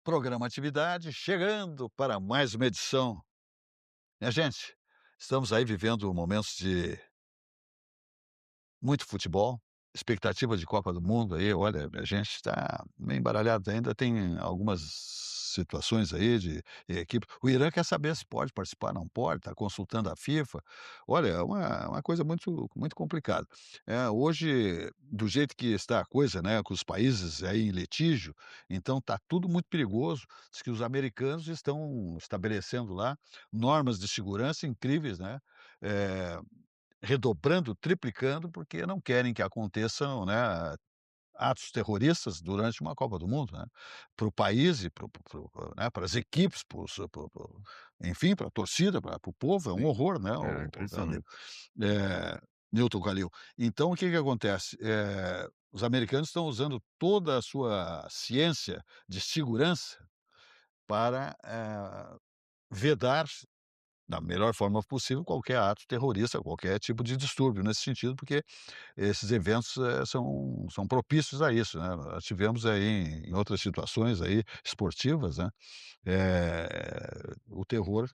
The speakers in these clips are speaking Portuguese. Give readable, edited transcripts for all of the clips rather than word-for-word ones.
Programa Atividade chegando para mais uma edição. Minha gente, estamos aí vivendo momentos de muito futebol, expectativa de Copa do Mundo aí, olha, a gente está meio embaralhado ainda, tem algumas situações aí de equipe. O Irã quer saber se pode participar, não pode, está consultando a FIFA. Olha, é uma coisa muito complicada. Hoje, do jeito que está a coisa, né, com os países aí em litígio, então está tudo muito perigoso. Diz que os americanos estão estabelecendo lá normas de segurança incríveis, né, eh redobrando, triplicando, porque não querem que aconteçam, né, atos terroristas durante uma Copa do Mundo, né. Para o país e para as equipes, enfim, para a torcida, para o povo, é um Sim, horror, né, é o meu amigo, impressionante. Newton Calil. Então o que que acontece? Os americanos estão usando toda a sua ciência de segurança para, vedar da melhor forma possível qualquer ato terrorista, qualquer tipo de distúrbio nesse sentido, porque esses eventos, são propícios a isso, né. Nós tivemos aí em outras situações aí esportivas, né, o terror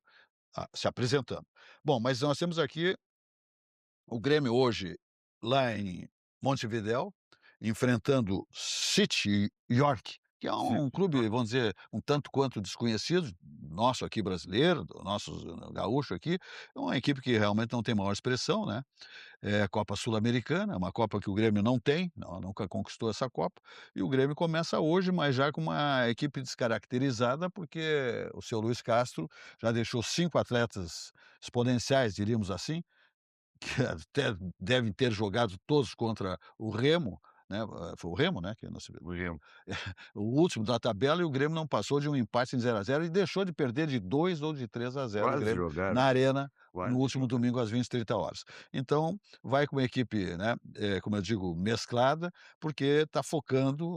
se apresentando. Bom, mas nós temos aqui o Grêmio hoje lá em Montevidéu, enfrentando City York, que é um City clube, Torque. vamos dizer, um tanto quanto desconhecido, nosso aqui brasileiro, do nosso gaúcho aqui, é uma equipe que realmente não tem maior expressão, né. É Copa Sul-Americana, é uma Copa que o Grêmio não tem, nunca conquistou essa Copa, e o Grêmio começa hoje, mas já com uma equipe descaracterizada, porque o seu Luiz Castro já deixou 5 atletas exponenciais, diríamos assim, que até devem ter jogado todos contra o Remo, né, foi o Remo, né, que nós O Remo. o último da tabela, e o Grêmio não passou de um empate em 0-0 e deixou de perder de 2 ou de 3-0 o Quase Grêmio jogaram, na Arena no quase último jogaram. domingo às 20h30. Então, vai com uma equipe, né, como eu digo, mesclada, porque está focando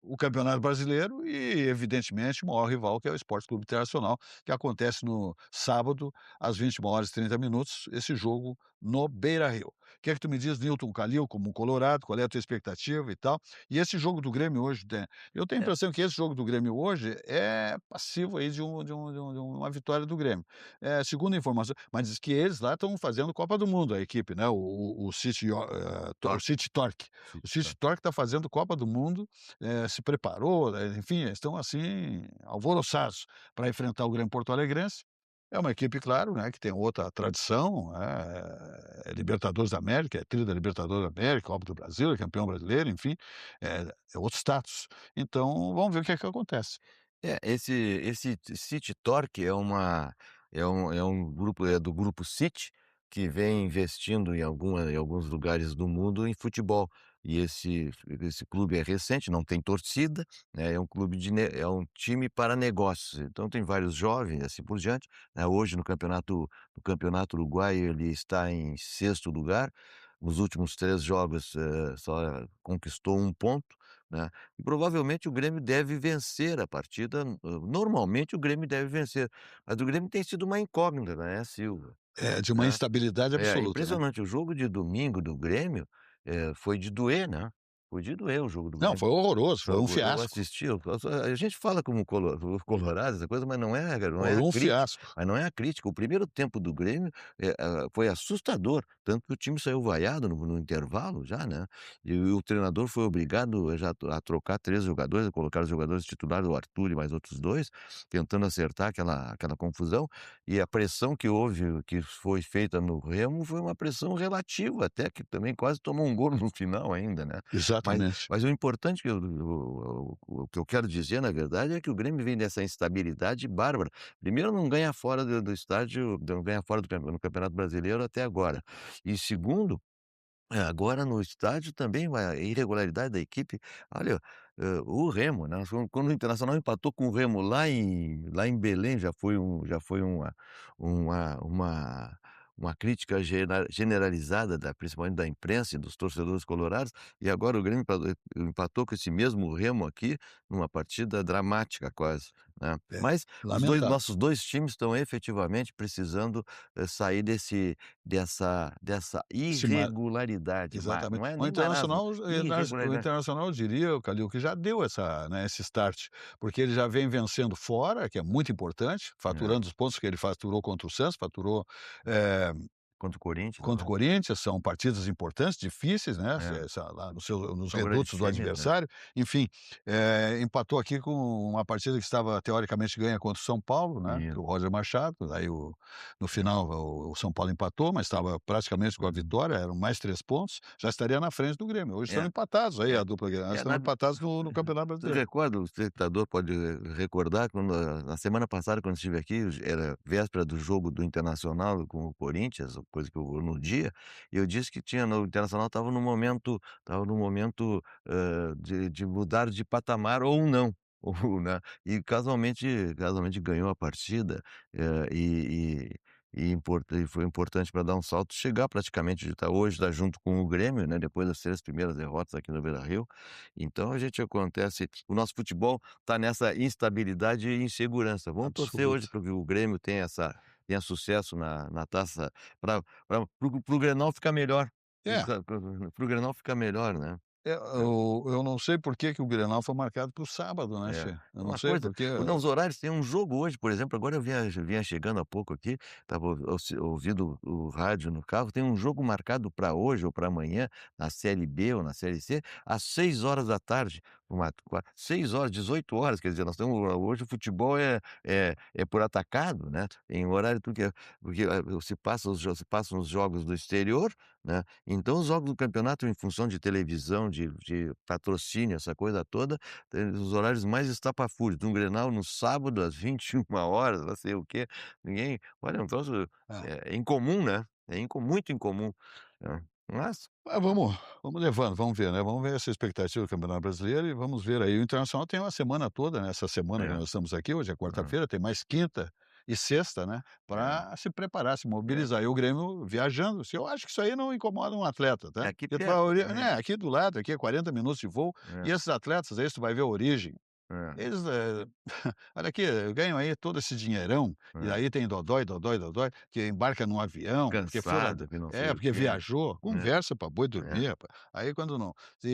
o Campeonato Brasileiro e, evidentemente, o maior rival, que é o Sport Clube Internacional, que acontece no sábado às 21h30, esse jogo no Beira-Rio. O que é que tu me diz, Newton Calil, como colorado, qual é a tua expectativa e tal? E esse jogo do Grêmio hoje, né, eu tenho a É, impressão que esse jogo do Grêmio hoje é passivo aí de uma vitória do Grêmio. Segundo a informação, mas diz que eles lá estão fazendo Copa do Mundo, a equipe, né, o City o Torque, City Torque. O City City Torque. Torque está fazendo Copa do Mundo, se preparou, enfim, eles estão, assim, alvoroçados para enfrentar o Grêmio porto-alegrense. É uma equipe, claro, né, que tem outra tradição, é Libertadores da América, é tri da Libertadores da América, Copa do Brasil, é campeão brasileiro, enfim, é outro status. Então, vamos ver o que é que acontece. Esse City Torque é um grupo, do grupo City, que vem investindo em alguns lugares do mundo em futebol. E esse clube é recente, não tem torcida, né, é um time para negócios, então tem vários jovens, assim por diante, né. Hoje no campeonato uruguaio ele está em sexto lugar, nos últimos 3 jogos, só conquistou um ponto, né. E provavelmente o Grêmio deve vencer a partida, normalmente o Grêmio deve vencer, mas o Grêmio tem sido uma incógnita, né, Silva, É de uma né. instabilidade É absoluta, né. impressionante, o jogo de domingo do Grêmio, foi de doer, né, foi de doer o jogo do Não, Grêmio. foi horroroso, foi um Eu fiasco, assisti, a gente fala como colorado, essa coisa, mas não é foi a um crítica, fiasco. mas não é a crítica. O primeiro tempo do Grêmio, foi assustador, tanto que o time saiu vaiado no intervalo já, né, e o treinador foi obrigado a trocar 3 jogadores, a colocar os jogadores titulares, o Arthur e mais outros 2, tentando acertar aquela confusão, e a pressão que foi feita no Remo foi uma pressão relativa até, que também quase tomou um gol no final ainda, né. Mas Exatamente. mas o importante, o que eu quero dizer, na verdade, é que o Grêmio vem dessa instabilidade bárbara. Primeiro, não ganha fora do estádio, não ganha fora no Campeonato Brasileiro até agora. E segundo, agora no estádio também a irregularidade da equipe. Olha, o Remo, né, quando o Internacional empatou com o Remo lá em Belém, já foi uma crítica generalizada, principalmente da imprensa e dos torcedores colorados, e agora o Grêmio empatou com esse mesmo Remo aqui, numa partida dramática quase, né. É, Mas os dois lamentável. nossos 2 times estão efetivamente precisando, sair dessa Se ma irregularidade, Exatamente. não é O nem marasmo, Internacional o irregularidade. Internacional eu diria, o Calil, que já deu essa, né, esse start, porque ele já vem vencendo fora, que é muito importante, É, faturando os pontos que ele faturou contra o Santos, faturou, eh contra o Corinthians contra o agora. Corinthians, são partidas importantes, difíceis, né, É, lá nos jogo era de redutos do fêmeas, né. adversário, enfim, empatou aqui com uma partida que estava teoricamente ganha contra o São Paulo, né, que Isso, o Roger Machado, aí no final o São Paulo empatou, mas estava praticamente com a uhum. vitória, eram mais 3 pontos, já estaria na frente do Grêmio. Hoje estão É, empatados aí é, a dupla Grenal, é estão na empatados no Campeonato Você Brasileiro. recorda, o espectador pode recordar quando na semana passada quando estive aqui, era véspera do jogo do Internacional com o Corinthians, coisa que eu vou no dia, e eu disse que tinha no o Internacional estava num momento, de mudar de patamar ou não, ou, né, e casualmente ganhou a partida, e foi importante para dar um salto, chegar praticamente de estar hoje, estar junto com o Grêmio, né, depois das 3 primeiras derrotas aqui no Beira-Rio. Então a gente acontece o nosso futebol está nessa instabilidade e insegurança. Vamos torcer hoje Absoluto. para que o Grêmio tenha sucesso na taça para para o Grenal ficar melhor, É. para o Grenal ficar melhor, né. É. Eu não sei por que que o Grenal foi marcado para o sábado, né, É. che eu não Uma sei coisa porque não, os horários tem um jogo hoje, por exemplo, agora eu vinha chegando há pouco aqui, estava ouvindo o rádio no carro, tem um jogo marcado para hoje ou para amanhã, na Série B ou na Série C, às 6 horas da tarde, uma qua 6 horas, 18 horas, quer dizer, nós temos hoje o futebol é por atacado, né, em horário porque, se passam os jogos do exterior, né, então os jogos do campeonato em função de televisão, de patrocínio, essa coisa toda, tem os horários mais estapafúrdios, um Grenal no sábado às 21 horas, não sei o quê, ninguém olha, é um troço, é. incomum, né, muito incomum, né, mas Vamos levando, vamos ver, né, vamos ver essa expectativa do Campeonato Brasileiro e vamos ver aí, o Internacional tem uma semana toda, né, essa semana que é, nós estamos aqui, hoje é é, quarta-feira, tem mais quinta e sexta, né, é, para se preparar, se é, mobilizar, e o Grêmio viajando, se eu acho que isso aí não incomoda um atleta, é tá, aqui porque tu vai a perto ori também, né, aqui do lado, aqui é 40 minutos de voo, e é, esses atletas aí, tu vai ver a origem, é, eles, olha aqui, ganham aí todo esse dinheirão, e é, aí tem dodói, dodói, dodói, que embarca num avião, porque fura cansado que não sei o porque quê, viajou, né, conversa pra boi é, dormir, rapaz. Aí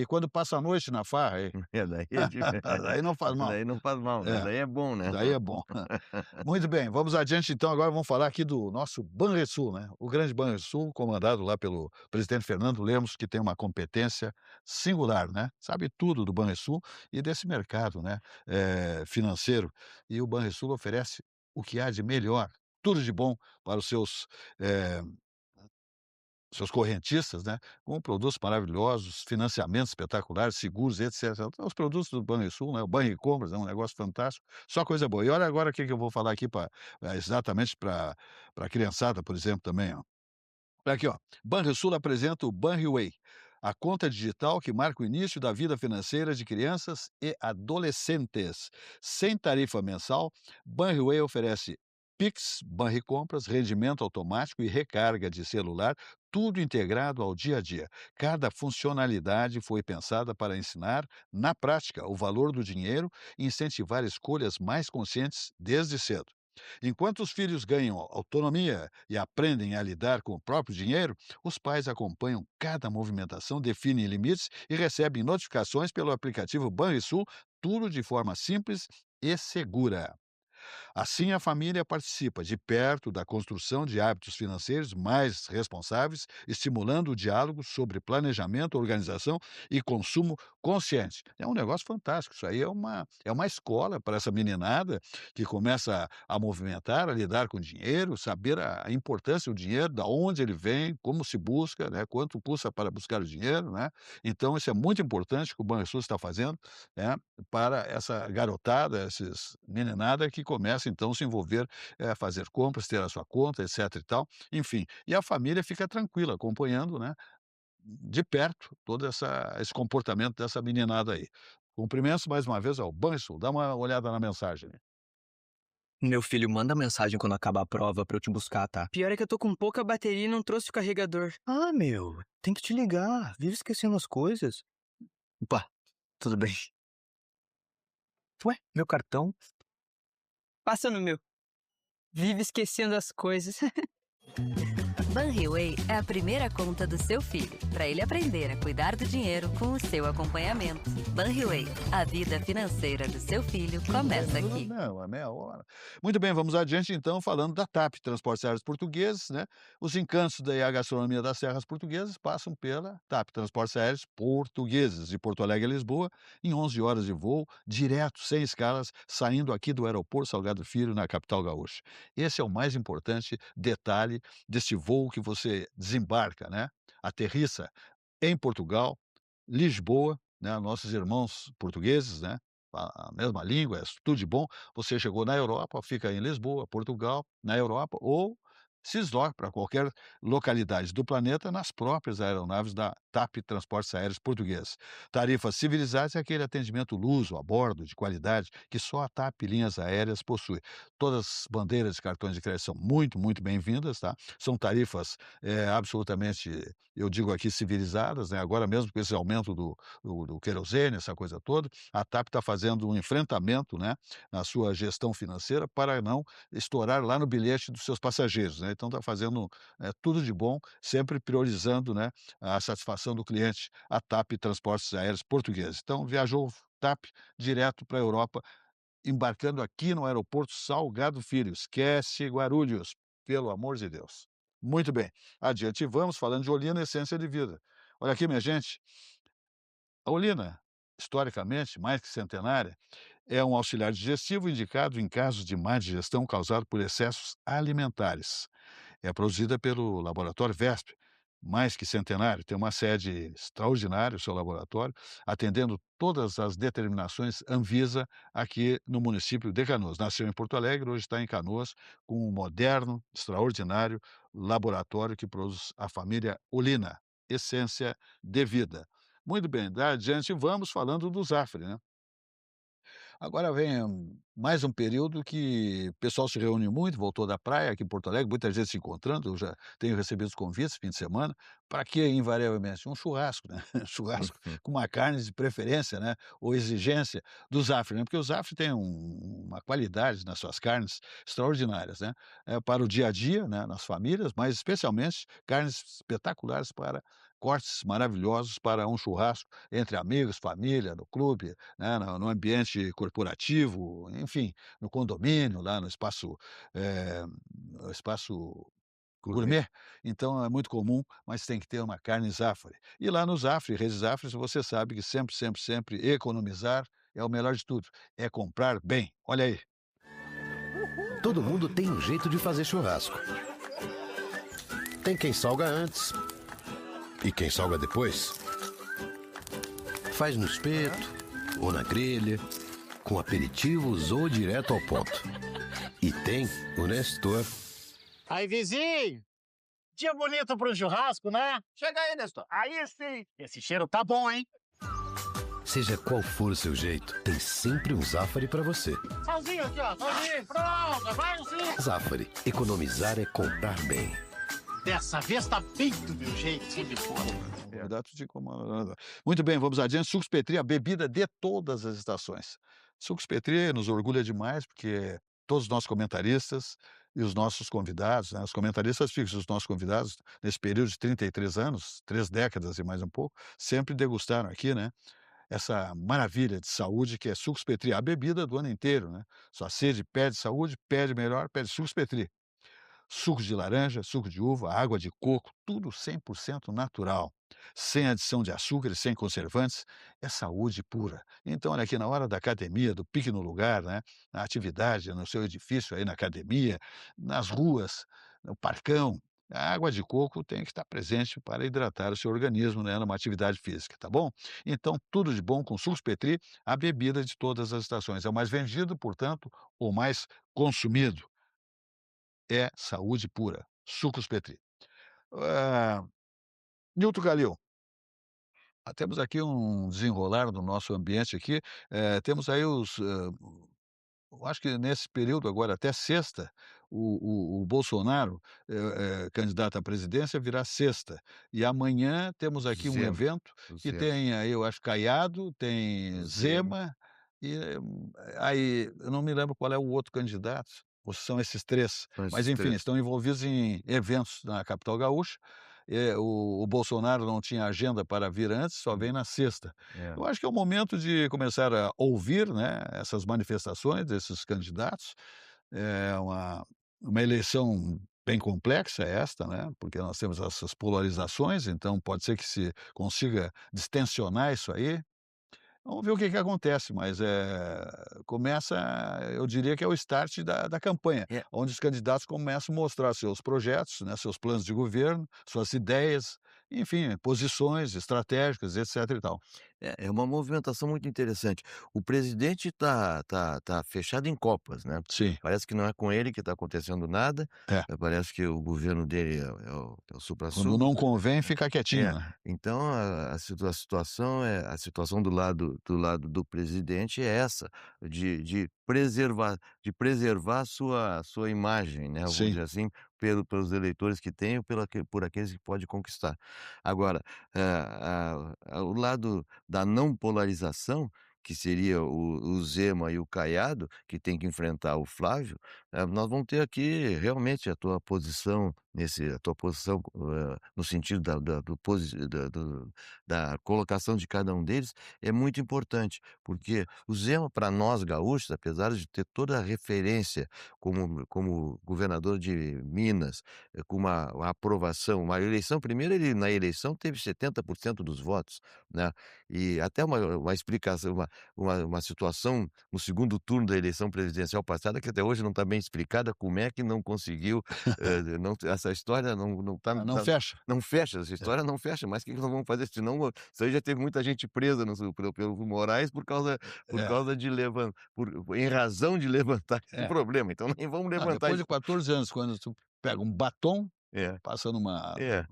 quando passa a noite na farra, aí daí é aí não faz mal. daí não faz mal, né, É, daí é bom, né. daí é bom. Muito bem, vamos adiante então, agora vamos falar aqui do nosso Banrisul, né, o grande Banrisul, comandado lá pelo presidente Fernando Lemos, que tem uma competência singular, né, sabe tudo do Banrisul e desse mercado, né, financeiro. E o Banrisul oferece o que há de melhor, tudo de bom para os eh, seus correntistas, né, com produtos maravilhosos, financiamentos espetaculares, seguros, etcétera. Então, os produtos do Banrisul, né, o Banricompras é um negócio fantástico, só coisa boa. E olha agora o que que eu vou falar aqui exatamente para a criançada, por exemplo, também, ó. Olha aqui, ó, Banrisul apresenta o Banriway, a conta digital que marca o início da vida financeira de crianças e adolescentes. Sem tarifa mensal, Banriway oferece Pix, Banricompras, rendimento automático e recarga de celular, tudo integrado ao dia a dia. Cada funcionalidade foi pensada para ensinar, na prática, o valor do dinheiro e incentivar escolhas mais conscientes desde cedo. Enquanto os filhos ganham autonomia e aprendem a lidar com o próprio dinheiro, os pais acompanham cada movimentação, definem limites e recebem notificações pelo aplicativo Banrisul, tudo de forma simples e segura. Assim, a família participa de perto da construção de hábitos financeiros mais responsáveis, estimulando o diálogo sobre planejamento, organização e consumo consciente. É um negócio fantástico. Isso aí é uma escola para essa meninada que começa a movimentar, a lidar com dinheiro, saber a importância do dinheiro, da onde ele vem, como se busca, né, quanto custa para buscar o dinheiro, né? Então, isso é muito importante que o Banrisul está fazendo, né, para essa garotada, esses meninada que começa então a se envolver, fazer compras, ter a sua conta, etc e tal, enfim. E a família fica tranquila acompanhando, né, de perto todo esse comportamento dessa meninada aí. Cumprimentos mais uma vez ao Banrisul, dá uma olhada na mensagem. Meu filho, manda mensagem quando acabar a prova pra eu te buscar, tá? Pior é que eu tô com pouca bateria e não trouxe o carregador. Ah, meu, tem que te ligar. Vive esquecendo as coisas. Opa, tudo bem. Ué, meu cartão? Passa no meu. Vive esquecendo as coisas. Banriway é a primeira conta do seu filho, para ele aprender a cuidar do dinheiro com o seu acompanhamento. Banriway, a vida financeira do seu filho começa aqui. Não, é meia hora. Muito bem, vamos adiante então, falando da TAP, Transportes Aéreos Portugueses, né? Os encantos da gastronomia das serras portuguesas passam pela TAP, Transportes Aéreos Portugueses, de Porto Alegre a Lisboa, em 11 horas de voo, direto, sem escalas, saindo aqui do aeroporto Salgado Filho, na capital gaúcha. Esse é o mais importante detalhe deste voo que você desembarca, né? Aterrissa em Portugal, Lisboa, né, nossos irmãos portugueses, né, a mesma língua, é tudo de bom. Você chegou na Europa, fica em Lisboa, Portugal, na Europa, ou se desloca para qualquer localidade do planeta nas próprias aeronaves da TAP Transportes Aéreos Portugueses. Tarifas civilizadas é aquele atendimento luso, a bordo, de qualidade, que só a TAP Linhas Aéreas possui. Todas as bandeiras de cartões de crédito são muito, muito bem-vindas, tá? São tarifas absolutamente, eu digo aqui, civilizadas, né? Agora mesmo com esse aumento do querosene, essa coisa toda, a TAP está fazendo um enfrentamento, né, na sua gestão financeira para não estourar lá no bilhete dos seus passageiros, né? Então está fazendo tudo de bom, sempre priorizando, né, a satisfação do cliente, a TAP Transportes Aéreos Portugueses. Então viajou TAP direto para a Europa, embarcando aqui no aeroporto Salgado Filho. Esquece Guarulhos, pelo amor de Deus. Muito bem, adiante vamos, falando de Olina, essência de vida. Olha aqui, minha gente, a Olina, historicamente, mais que centenária, é um auxiliar digestivo indicado em casos de má digestão causado por excessos alimentares. É produzida pelo laboratório VESP, mais que centenário, tem uma sede extraordinária, o seu laboratório, atendendo todas as determinações Anvisa aqui no município de Canoas. Nasceu em Porto Alegre, hoje está em Canoas, com um moderno, extraordinário laboratório que produz a família Olina, essência de vida. Muito bem, adiante vamos falando do Zafre, né? Agora vem mais um período que o pessoal se reúne muito, voltou da praia aqui em Porto Alegre, muita gente se encontrando, eu já tenho recebido os convites fim de semana, para quê invariavelmente? Um churrasco, né, churrasco Uhum. com uma carne de preferência, né, ou exigência do Zafre, né, porque o Zafre tem uma qualidade nas suas carnes extraordinárias, né, para o dia a dia, né, nas famílias, mas especialmente carnes espetaculares para cortes maravilhosos para um churrasco entre amigos, família, no clube, né, no ambiente corporativo, enfim, no condomínio, lá no espaço Gourmet. gourmet. Então é muito comum, mas tem que ter uma carne Zafre. E lá no Zafre, Rede Zafre, você sabe que sempre, sempre, sempre economizar é o melhor de tudo, é comprar bem. Olha aí. Todo mundo tem um jeito de fazer churrasco. Tem quem salga antes e quem salga depois. Faz no espeto ou na grelha, com aperitivos ou direto ao ponto. E tem o Nestor. Aí, vizinho! Dia bonito para um churrasco, né? Chega aí, Nestor. Aí sim! Esse cheiro tá bom, hein? Seja qual for o seu jeito, tem sempre um Zafari para você. Salzinho aqui, ó. Salzinho. Pronto, vai sim. Zafari, economizar é comprar bem. Dessa vez tá bem do meu jeito, de fora. Cardápio de comando. Muito bem, vamos adiante. Sucos Petri, a bebida de todas as estações. Sucos Petri nos orgulha demais, porque todos os nossos comentaristas e os nossos convidados, né, os comentaristas fixos, os nossos convidados, nesse período de 33 anos, 3 décadas e mais um pouco, sempre degustaram aqui, né, essa maravilha de saúde que é Sucos Petri, a bebida do ano inteiro, né? Sua sede pede saúde, pede melhor, pede Sucos Petri. Suco de laranja, suco de uva, água de coco, tudo 100% natural, sem adição de açúcar e sem conservantes, é saúde pura. Então, olha aqui, na hora da academia, do pique no lugar, né, na atividade, no seu edifício aí na academia, nas ruas, no parcão, a água de coco tem que estar presente para hidratar o seu organismo, né, numa atividade física, tá bom? Então, tudo de bom com Sucos Petri, a bebida de todas as estações. É o mais vendido, portanto, o mais consumido. É saúde pura. Sucos Petri. Ah, Nilton Calil, temos aqui um desenrolar do nosso ambiente aqui, temos aí eu acho que nesse período agora até sexta, o Bolsonaro, candidato à presidência, virá sexta. E amanhã temos aqui um Zema. evento O que Zema. tem aí, eu acho, Caiado, O tem Zema. Zema, E, aí eu não me lembro qual é o outro candidato, ou se são esses 3, São mas esses enfim, 3. estão envolvidos em eventos na capital gaúcha. O Bolsonaro não tinha agenda para vir antes, só vem na sexta. É. Eu acho que é o momento de começar a ouvir, né, essas manifestações desses candidatos. É uma eleição bem complexa esta, né, porque nós temos essas polarizações, então pode ser que se consiga distensionar isso aí. Vamos ver o que que acontece, mas, começa, eu diria que é o start da campanha, É. onde os candidatos começam a mostrar seus projetos, né, seus planos de governo, suas ideias, enfim, posições estratégicas, etc e tal. É uma movimentação muito interessante. O presidente tá fechado em copas, né. Sim, Parece que não é com ele que está acontecendo nada, é. parece que o governo dele é o Quando suprassumo. não convém, fica quietinho, É, né. então a situação do lado do presidente é essa, de preservar sua imagem, né, vamos Sim, dizer assim, pelos eleitores que tem ou por aqueles que pode conquistar. Agora, o lado da não polarização, que seria o Zema e o Caiado, que tem que enfrentar o Flávio, nós vamos ter aqui realmente a tua posição, no sentido da colocação de cada um deles, é muito importante, porque o Zema, para nós gaúchos, apesar de ter toda a referência como governador de Minas, com uma aprovação, uma eleição, primeiro ele na eleição teve 70% dos votos, né, e até uma explicação, uma situação no segundo turno da eleição presidencial passada, que até hoje não está bem explicada, como é que não conseguiu, não, essa história não tá, não fecha. não fecha, essa É, história não fecha, mas o que que nós vamos fazer? Senão, isso aí já teve muita gente presa pelo Moraes por é, causa em razão de levantar esse é. problema, então nem vamos Não, levantar depois isso. de 14 anos, quando tu pega um batom, É, passa numa é,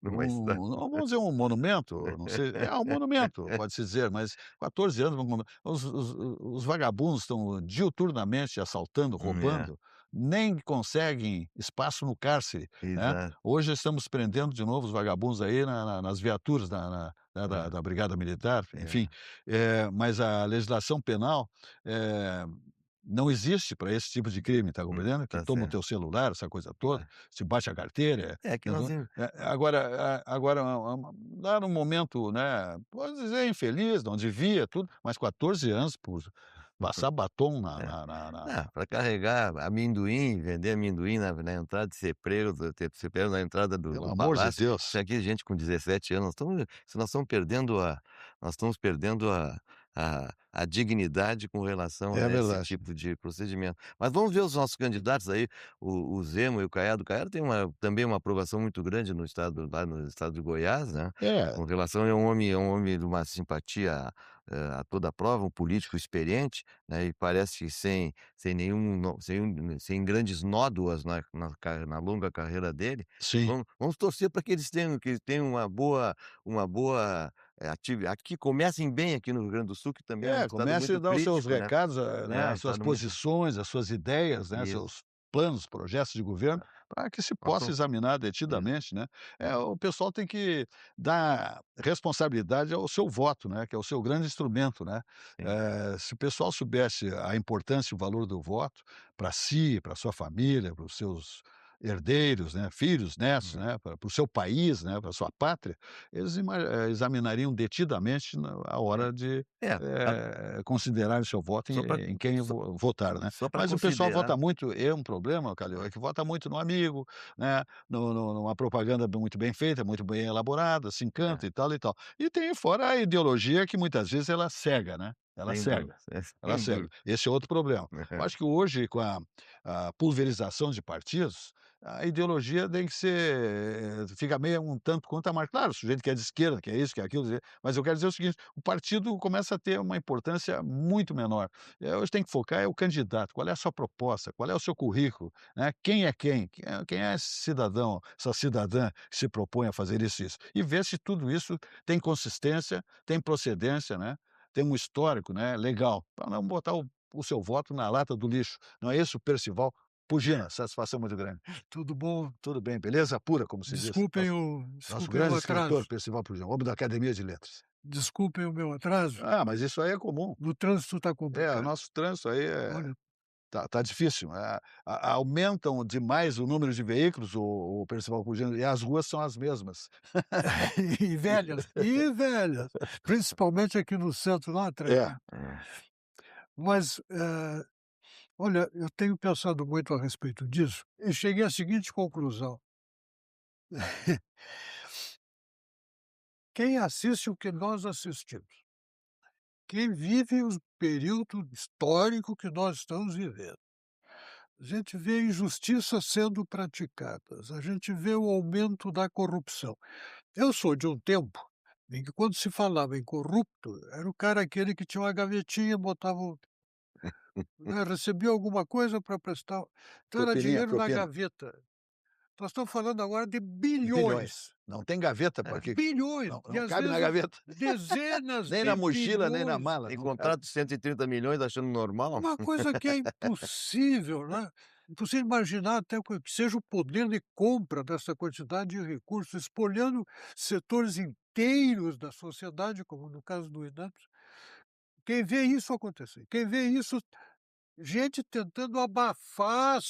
numa história. vamos dizer um monumento, não sei, é um monumento, pode-se dizer, mas 14 anos, os vagabundos estão diuturnamente assaltando, É, roubando, nem conseguem espaço no cárcere, né. exato. Hoje estamos prendendo de novo os vagabundos aí nas viaturas da É, brigada militar, enfim. é, Mas a legislação penal, eh não existe para esse tipo de crime, tá compreendendo? Que tá toma o certo. teu celular, essa coisa toda, Tá. se bate a carteira, É que nós temos. agora lá no momento, né, pode dizer infeliz, não devia, tudo, mas 14 anos por passar batom na É. na na na Ah, para carregar amendoim, vender amendoim na entrada de ser preso na entrada do pelo do amor de palácio. Isso Deus. aqui gente com 17 anos, nós estamos perdendo a dignidade com relação É a esse verdade. tipo de procedimento. Mas vamos ver os nossos candidatos aí, o Zema e o Caiado. O Caiado tem também uma aprovação muito grande lá no estado de Goiás, né, É, com relação é um homem de uma simpatia, a toda prova, um político experiente, né, e parece que sem nenhum nó sem grandes nódoas na longa carreira dele. sim. Vamos torcer para que eles tenham uma boa, aqui comecem bem aqui no Rio Grande do Sul, que também é um É, estado comece a muito dar os seus crítico, né. recados, né, É, um as suas estado muito. posições, as suas ideias, né, Isso. seus planos, projetos de governo, para que se possa Posso. examinar Isso. detidamente, né. O pessoal tem que dar responsabilidade ao seu voto, né, que é o seu grande instrumento, né. Sim. Se o pessoal soubesse a importância e o valor do voto para si, para sua família, para os seus herdeiros, né, filhos, netos, É. né, para o seu país, né, para a sua pátria, eles examinariam detidamente na a hora de É, considerar o seu voto só para em quem só votar, né. só pra Mas o pessoal considerar. vota muito, é um problema, Calil, é que vota muito no amigo, né, numa propaganda muito bem feita, muito bem elaborada, se É, encanta e tal e tal. E tem fora a ideologia que muitas vezes ela cega, né, ela sem cega, dúvida, ela sem cega. dúvida. Esse é outro problema. Eu acho que hoje com a pulverização de partidos, a ideologia tem que ser fica meio um tanto quanto a mais claro, o sujeito que é de esquerda, que é isso, que é aquilo, mas eu quero dizer o seguinte, o partido começa a ter uma importância muito menor. Hoje tem que focar é o candidato, qual é a sua proposta, qual é o seu currículo, né, quem é quem? Quem é esse cidadão, essa cidadã que se propõe a fazer isso e isso. E ver se tudo isso tem consistência, tem procedência, né, tem um histórico, né, legal, para não botar o seu voto na lata do lixo. Não é isso, Percival? Pugina, satisfação muito grande. Tudo bom? Tudo bem, beleza pura, como se diz. Desculpem Nosso o nosso desculpem o grande escritor, atraso. Percival Pujão, homem da Academia de Letras. Desculpem o meu atraso. Ah, mas isso aí é comum. O trânsito está É, o complicado. nosso trânsito aí Olha, tá difícil, aumentam demais o número de veículos, o principal fugindo, e as ruas são as mesmas. e velhas, principalmente aqui no centro, lá atrás. É. Mas, olha, eu tenho pensado muito a respeito disso e cheguei à seguinte conclusão: quem assiste o que nós assistimos, quem vive o período histórico que nós estamos vivendo, a gente vê injustiças sendo praticadas, a gente vê o aumento da corrupção. Eu sou de um tempo em que, quando se falava em corrupto, era o cara aquele que tinha uma gavetinha, botava recebia alguma coisa para prestar, então era Propininha, dinheiro na propina. gaveta. Nós estamos falando agora de Bilhões. bilhões, Não tem gaveta para quê? bilhões, Não e às cabe na vezes gaveta. dezenas Nem de na mochila, nem na bilhões. mala, Tem não cabe. contrato de 130 milhões achando normal? Uma coisa que é impossível, né, impossível imaginar até que seja o poder de compra dessa quantidade de recursos, espolhando setores inteiros da sociedade, como no caso do INAPS. Quem vê isso acontecer, quem vê isso, gente tentando abafar,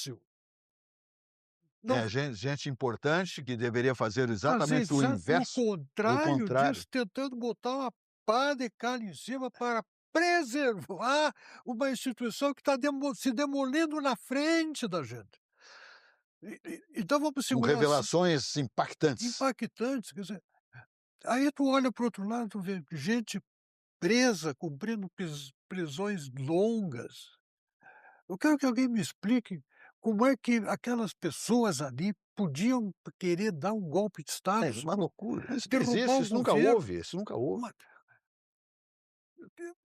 não Gente importante que deveria fazer fazer exatamente o exato inverso, o o contrário contrário. disso, tentando botar uma pá de cal em cima para preservar uma instituição que está se demolindo na frente da gente. Então vamos Com segurar revelações impactantes. impactantes, quer dizer, aí tu olha para o outro lado, tu vê gente presa, cumprindo prisões longas. Eu quero que alguém me explique como é que aquelas pessoas ali podiam querer dar um golpe de É Estado, uma loucura. Isso não derrubar existe, o isso nunca governo. houve, isso nunca houve. Uma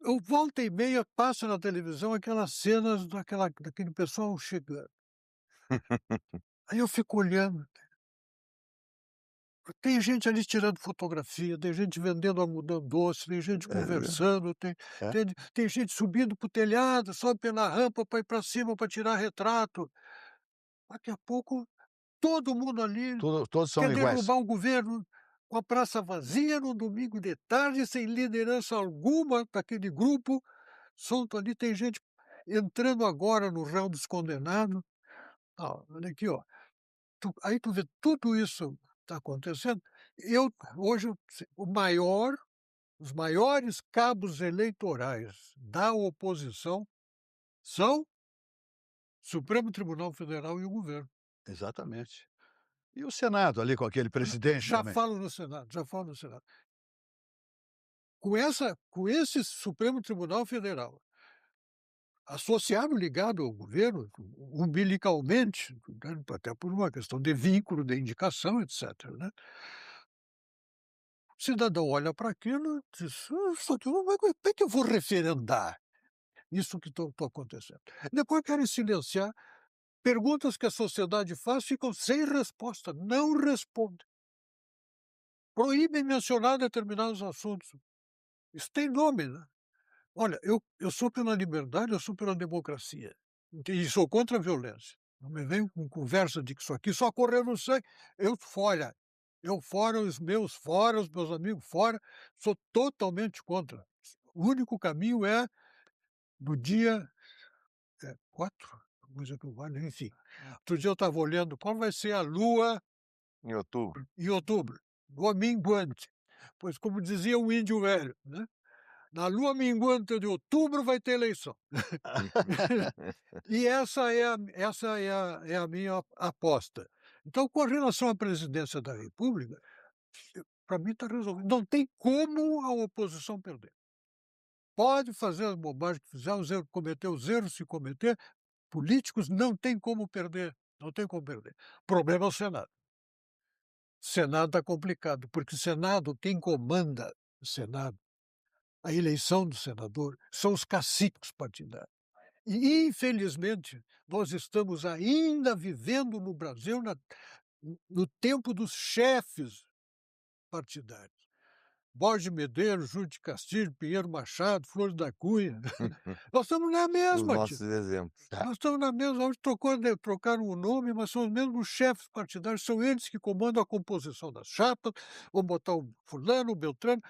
eu volta e meia passo na televisão aquelas cenas daquele pessoal chegando. Aí eu fico olhando, tem gente ali tirando fotografia, tem gente vendendo algodão doce, tem gente conversando, É. tem gente subindo para o telhado, sobe pela rampa para ir para cima para tirar retrato. Daqui a pouco, todo mundo ali Todos são quer iguais. derrubar o governo, com a praça vazia no domingo de tarde, sem liderança alguma daquele grupo, solto ali, tem gente entrando agora no réu dos condenados. Olha aqui, ó. Aí tu vê tudo isso está acontecendo. Eu hoje os maiores cabos eleitorais da oposição são Supremo Tribunal Federal e o governo. Exatamente. E o Senado ali com aquele presidente Já também. falo no Senado, já falo no Senado. Com esse Supremo Tribunal Federal associado, ligado ao governo, umbilicalmente, né, até por uma questão de vínculo, de indicação, etc., né. O cidadão olha para aquilo e diz: Isso aqui, como é que eu vou referendar isso que está acontecendo?". Depois querem silenciar perguntas que a sociedade faz, ficam sem resposta, não respondem. Proíbem mencionar determinados assuntos. Isso tem nome, né. Olha, eu sou pela liberdade, eu sou pela democracia, e sou contra a violência. Não me venham com conversa de que isso aqui só correu no sangue. Eu fora, os meus amigos fora, sou totalmente contra. O único caminho é do dia, 4, coisa que vale, enfim. Outro dia eu estava olhando qual vai ser a lua Em outubro. em outubro, lua minguante. Pois, como dizia um índio velho, né, na lua minguante de outubro vai ter eleição. E essa é a minha aposta. Então, com relação à presidência da república, para mim está resolvido. Não tem como a oposição perder. Pode fazer as bobagens que fizer, cometer os erros que cometer, políticos não tem como perder, não tem como perder. O problema é o Senado. O Senado está complicado, porque o Senado, quem comanda o Senado, a eleição do senador, são os caciques partidários. E, infelizmente, nós estamos ainda vivendo no Brasil no tempo dos chefes partidários. Borges Medeiros, Júlio de Castilho, Pinheiro Machado, Flores da Cunha. Nós estamos na Os mesma, nossos exemplos. nós estamos na mesma. Hoje trocaram o nome, mas são os mesmos chefes partidários, são eles que comandam a composição das chapas, vão botar o fulano, o Beltrano,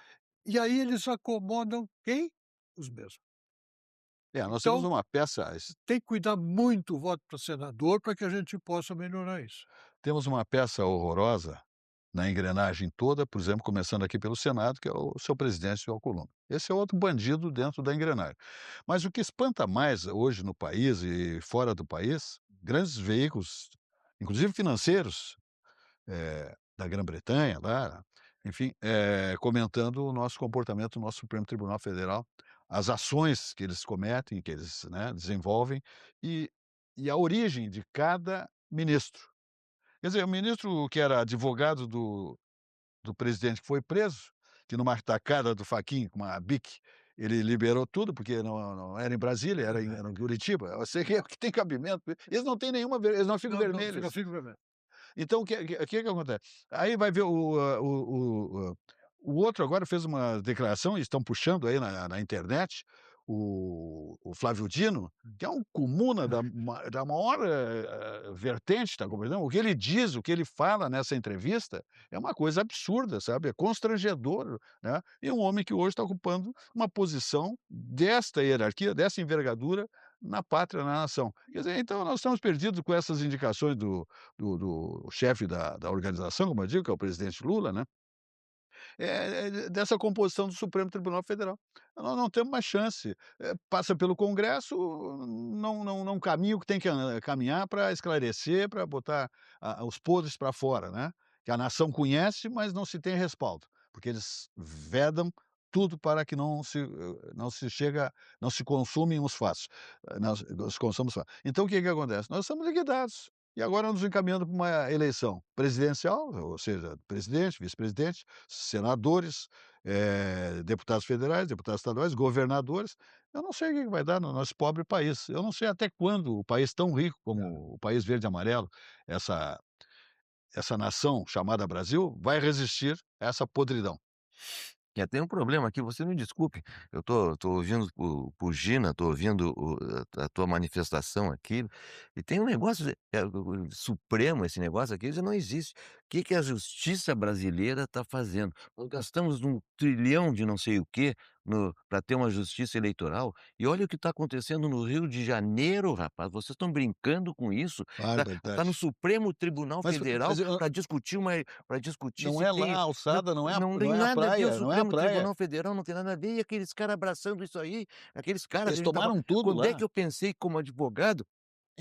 E aí eles acomodam quem? Os mesmos. Nós temos Então uma peça tem que cuidar muito o voto para senador para que a gente possa melhorar isso. temos uma peça horrorosa na engrenagem toda, por exemplo, começando aqui pelo Senado, que é o seu presidente, o Alcolumbre. Esse é outro bandido dentro da engrenagem. Mas o que espanta mais hoje no país e fora do país, grandes veículos, inclusive financeiros, da Grã-Bretanha lá, enfim, comentando o nosso comportamento no nosso Supremo Tribunal Federal, as ações que eles cometem, que eles, né, desenvolvem e a origem de cada ministro. Quer dizer, o ministro que era advogado do presidente que foi preso, que numa tacada do Fachin com uma bique, ele liberou tudo, porque não era em Brasília, era em Curitiba. Eu sei que é o que tem cabimento. Eles não têm nenhuma eles não ficam Não, vermelhos. fica vermelho. Então o que acontece? Aí vai ver o outro agora fez uma declaração, e estão puxando aí na internet, o Flávio Dino, que é um comuna da maior, vertente, tá compreendendo? O que ele diz, o que ele fala nessa entrevista é uma coisa absurda, sabe, é constrangedor, né, e um homem que hoje está ocupando uma posição desta hierarquia, dessa envergadura na pátria, na nação. Quer dizer, então nós estamos perdidos com essas indicações do chefe da organização, como eu digo, que é o presidente Lula, né, dessa composição do Supremo Tribunal Federal. Nós não temos mais chance. Passa pelo Congresso, não caminha o que tem que caminhar para esclarecer, para botar os podres para fora, né, que a nação conhece, mas não se tem respaldo, porque eles vedam tudo para que não se consumem os fatos, não se consumam os fatos. Então o que que acontece? Nós estamos liquidados. E agora nos encaminhando para uma eleição presidencial, ou seja, presidente, vice-presidente, senadores, deputados federais, deputados estaduais, governadores. Eu não sei o que que vai dar no nosso pobre país. Eu não sei até quando o país tão rico como o país verde e amarelo, essa nação chamada Brasil, vai resistir a essa podridão. E tem um problema aqui, você me desculpe, eu tô ouvindo por Gina, tô ouvindo a tua manifestação aqui, e tem um negócio, o supremo, esse negócio aqui já não existe. O que que a justiça brasileira está fazendo? Nós gastamos 1 trilhão de não sei o quê pra ter uma justiça eleitoral, e olha o que está acontecendo no Rio de Janeiro, rapaz, vocês estão brincando com isso? Tá no Barbaridade. Supremo Tribunal Mas Federal eu para discutir não se é tem lá a alçada, não não tem é a nada a ver, o praia, não é a Supremo praia. Tribunal Federal não tem nada a ver, e aqueles caras abraçando isso aí, aqueles caras, a Eles gente estava tomaram tudo quando é lá. que eu pensei como advogado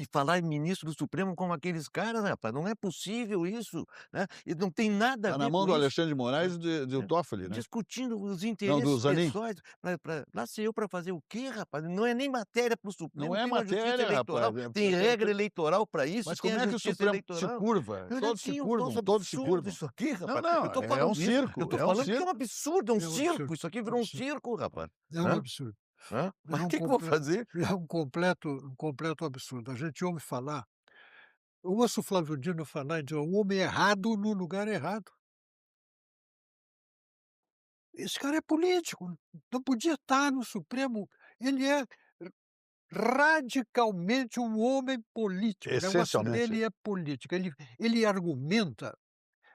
em falar em ministro do Supremo como aqueles caras, rapaz, não é possível isso, né, e não tem nada a Tá na ver mão com do isso, Alexandre de Moraes e do né. Toffoli, né. Discutindo os Não, do interesses Zanin. pessoais, pra lá sei eu para fazer o quê, rapaz? Não é nem matéria para o Não Supremo, é tem uma justiça matéria, eleitoral, rapaz, tem regra eleitoral para isso, mas tem como a é que o justiça Supremo se eleitoral. curva? Olha Todos se aqui, um curvam, troço todos se absurdo curvam. isso aqui, Não, rapaz. não, Eu tô é um falando isso, eu circo, tô é um falando que é um circo. absurdo, é um É um circo, absurdo, isso aqui é um virou um absurdo. circo, rapaz. É um Hã? absurdo. Hã? É Mas o um que que eu vou comple fazer? é um completo absurdo. A gente ouve falar eu ouço o Flávio Dino falar e dizer: "O homem errado no lugar errado". Esse cara é político, não podia estar no Supremo. Ele é radicalmente um homem político, o negócio Essencialmente. dele é política. Ele argumenta,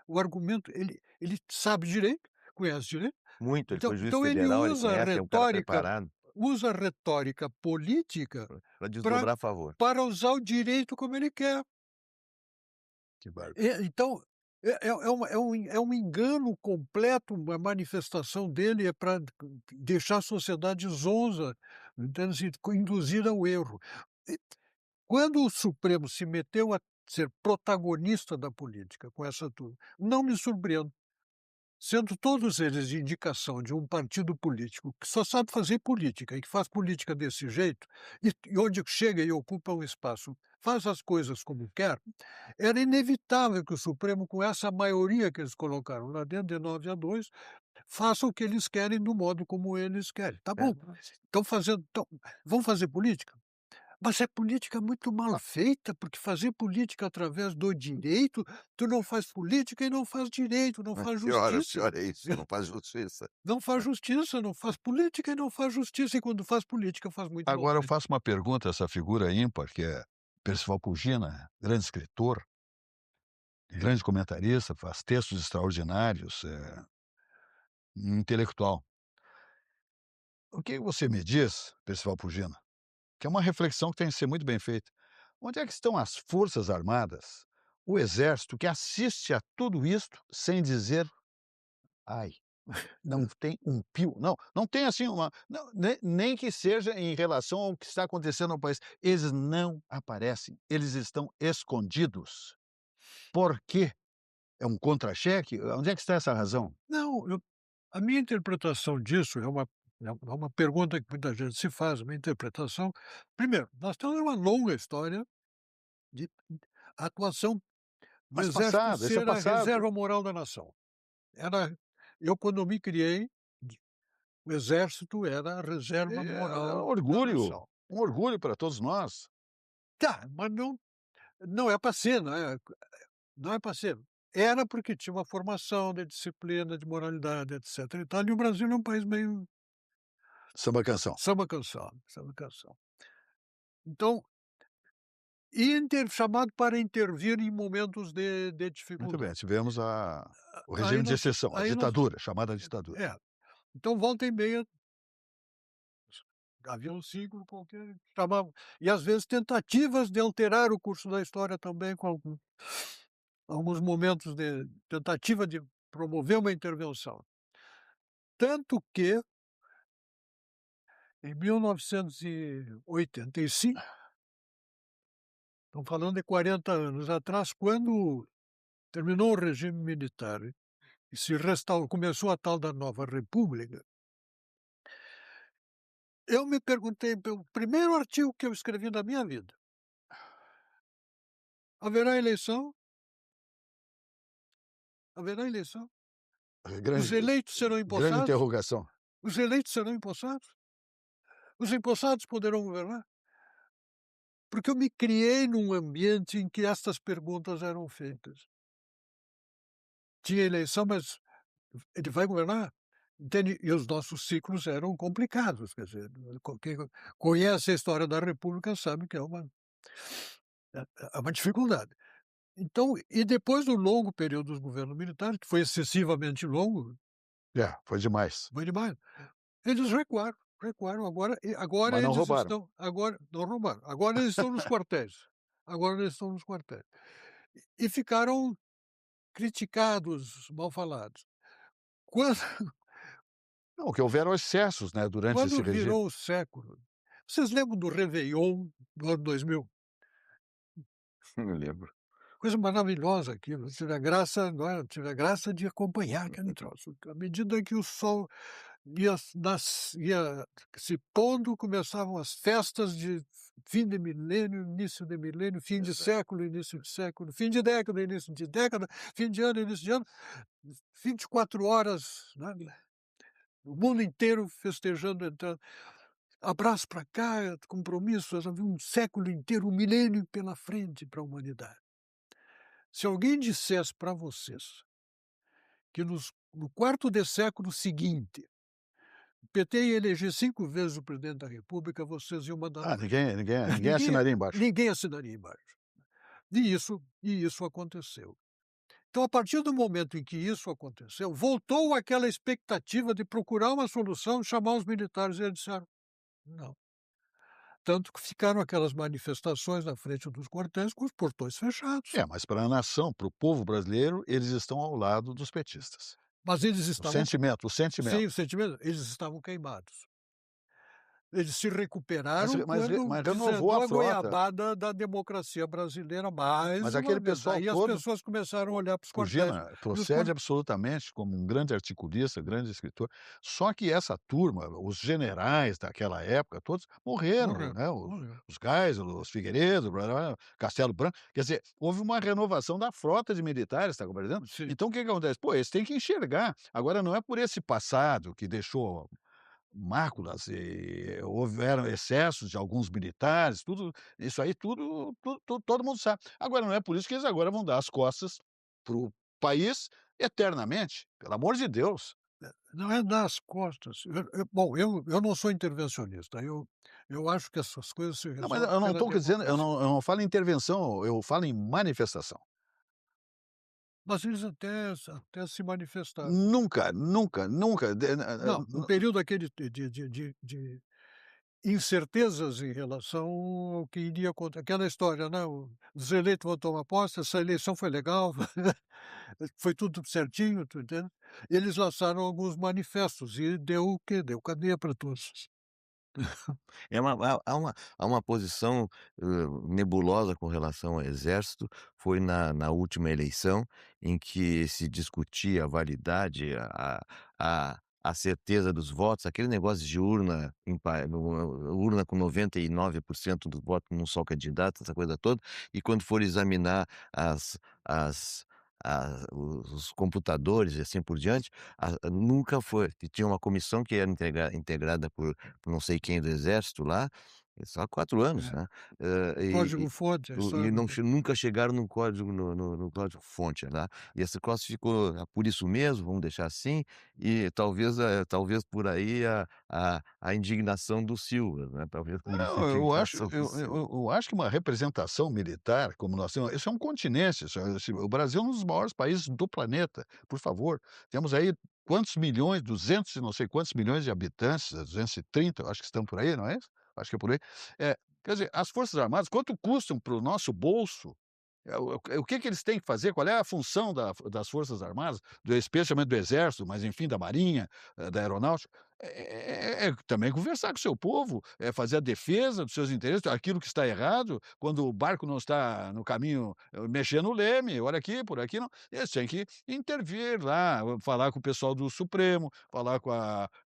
o argumento ele sabe direito, conhece direito, Muito, ele então foi juiz então ele federal, ele conhece, é um cara preparado usa a retórica política pra pra desdobrar a favor. para usar o direito como ele quer. Que bárbaro. Então, é um engano completo, a manifestação dele é para deixar a sociedade zonza, entende, assim, induzir ao erro. E quando o Supremo se meteu a ser protagonista da política com essa turma, não me surpreendo, sendo todos eles de indicação de um partido político que só sabe fazer política e que faz política desse jeito, e onde chega e ocupa um espaço, faz as coisas como quer, era inevitável que o Supremo, com essa maioria que eles colocaram lá dentro, de 9-2, faça o que eles querem do modo como eles querem. Tá É. bom, vão fazer política? Mas é política muito mal feita, porque fazer política através do direito, tu não faz política e não faz direito, não Mas faz pior justiça. é isso, não faz justiça. Não faz justiça, não faz política e não faz justiça, e quando faz política faz muito mal Agora eu feito. faço uma pergunta a essa figura ímpar que é Percival Pugina, grande escritor, grande comentarista, faz textos extraordinários, intelectual. o que você me diz, Percival Pugina, que é uma reflexão que tem que ser muito bem feita. Onde é que estão as Forças Armadas, o Exército, que assiste a tudo isto sem dizer: "Ai"? Não tem um pio, não tem assim uma não, nem que seja em relação ao que está acontecendo no país. Eles não aparecem, eles estão escondidos. Por quê? É um contra-cheque? Onde é que está essa razão? Não, a minha interpretação disso é uma pergunta que muita gente se faz, a minha interpretação primeiro, nós temos uma longa história de atuação do Mas exército passado, esse é ser a passado. reserva moral da nação. Era eu quando eu me criei, o exército era a reserva É moral da orgulho, nação. um orgulho para todos nós. Tá, mas não é para ser, não é para ser. Era porque tinha uma formação de disciplina, de moralidade, etc e tal, e o Brasil é um país meio Samba canção. samba canção, samba canção. Então, chamado para intervir em momentos de Muito bem, dificuldade. tivemos o Aí regime de nós exceção, a aí nós ditadura, chamada ditadura. é, então volta e meia havia um ciclo qualquer, chamavam e às vezes tentativas de alterar o curso da história também com alguns momentos de tentativa de promover uma intervenção. Tanto que, em 1985, estamos falando de 40 anos atrás, quando terminou o regime militar e começou a tal da nova república, eu me perguntei, pelo primeiro artigo que eu escrevi na minha vida: haverá eleição? Haverá eleição? Os Grande eleitos serão grande empossados? interrogação. Os eleitos serão empossados? Os empossados poderão governar? Porque eu me criei num ambiente em que estas perguntas eram feitas. Tinha eleição, mas ele vai governar? Entende? E os nossos ciclos eram complicados, quer dizer, quem conhece a história da república sabe que é uma dificuldade. Então, e depois do longo período dos governos militares, que foi excessivamente longo, É, foi demais, foi demais, eles recuaram, agora mas não eles roubaram. estão agora não roubaram, agora eles estão nos quartéis, agora eles estão nos quartéis. E ficaram criticados, mal falados. Quando Não, que houveram excessos, né, durante esse quando regime. virou o século, vocês lembram do réveillon do ano 2000? Eu lembro. Coisa maravilhosa aquilo, tive a graça, não é, tive a graça de acompanhar aquele troço. À medida que o sol ia se pondo, começavam as festas de fim de milênio, início de milênio, fim de século, início de século, fim de década, início de década, fim de ano, início de ano, 24 horas, né, o mundo inteiro festejando, entrando. Abraço para cá, compromissos, havia um século inteiro, um milênio pela frente para a humanidade. Se alguém dissesse para vocês que no quarto de século seguinte, o PT ia eleger 5 vezes o presidente da república, vocês iam mandar Ah, no ninguém ninguém assinaria embaixo. ninguém assinaria embaixo. E isso aconteceu. Então, a partir do momento em que isso aconteceu, voltou aquela expectativa de procurar uma solução, chamar os militares, e eles disseram: "Não". Tanto que ficaram aquelas manifestações na frente dos quartéis com os portões fechados. É, mas para a nação, para o povo brasileiro, eles estão ao lado dos petistas. Mas eles O estavam sentimento, o Sim, sentimento. o sentimento, eles estavam queimados. Eles se Mas recuperaram re mas re quando mas renovou desandou a a frota. goiabada da democracia brasileira mais Mas uma aquele vez. pessoal Aí as todo, pessoas começaram a olhar para os quartéis. Pugina E os procede quar absolutamente como um grande articulista, grande escritor, só que essa turma, os generais daquela época todos morreram, Morreu, né, morreu. os Geisel, os Figueiredo, blá-blá-blá, Castelo Branco, quer dizer, houve uma renovação da frota de militares, está compreendendo? Sim. Então o que que acontece? Pô, eles têm que enxergar, agora não é por esse passado que deixou máculas e houveram excessos de alguns militares, tudo isso aí todo mundo sabe. Agora não é por isso que eles agora vão dar as costas para o país eternamente, pelo amor de Deus. Não é dar as costas. Bom, eu não sou intervencionista, eu acho que essas coisas se Não, mas resolvem eu não pela estou dizendo, democracia. eu não falo em intervenção, eu falo em manifestação. Mas eles até se manifestaram. Nunca, nunca, nunca de Não, no período aquele de incertezas em relação ao que iria acontecer, aquela história, né, os eleitos vão tomar posse, essa eleição foi legal, foi tudo certinho, tu entende? Eles lançaram alguns manifestos e deu o quê? Deu cadeia para todos. É uma há uma posição, nebulosa com relação ao exército, foi na última eleição, em que se discutia a validade, a certeza dos votos, aquele negócio de urna urna com 99% dos votos num só candidato, essa coisa toda, e quando for examinar as os computadores e assim por diante, nunca foi tinha uma comissão que era integrada por não sei quem do exército lá, só há 4 anos, É, né, código-fonte, a história e do não nunca chegaram no código no código-fonte lá, e esse troço ficou: por isso mesmo, vamos deixar assim", e talvez por aí a indignação do Silva, né, talvez por isso a Não, indignação do Silva. eu acho que uma representação militar, como nós temos, isso é um continente, o Brasil é um dos maiores países do planeta, por favor. Temos aí quantos milhões, 200 e não sei quantos milhões de habitantes, 230, eu acho que estão por aí, não é isso? Acho que é por aí. Quer dizer, as Forças Armadas, quanto custam para o nosso bolso? O que que eles têm que fazer? Qual é a função das Forças Armadas, especialmente do Exército, mas enfim, da Marinha, da Aeronáutica? É também conversar com o seu povo, é fazer a defesa dos seus interesses, aquilo que está errado, quando o barco não está no caminho, mexendo o leme, olha aqui, por aqui não. Eles têm que intervir lá, falar com o pessoal do Supremo, falar com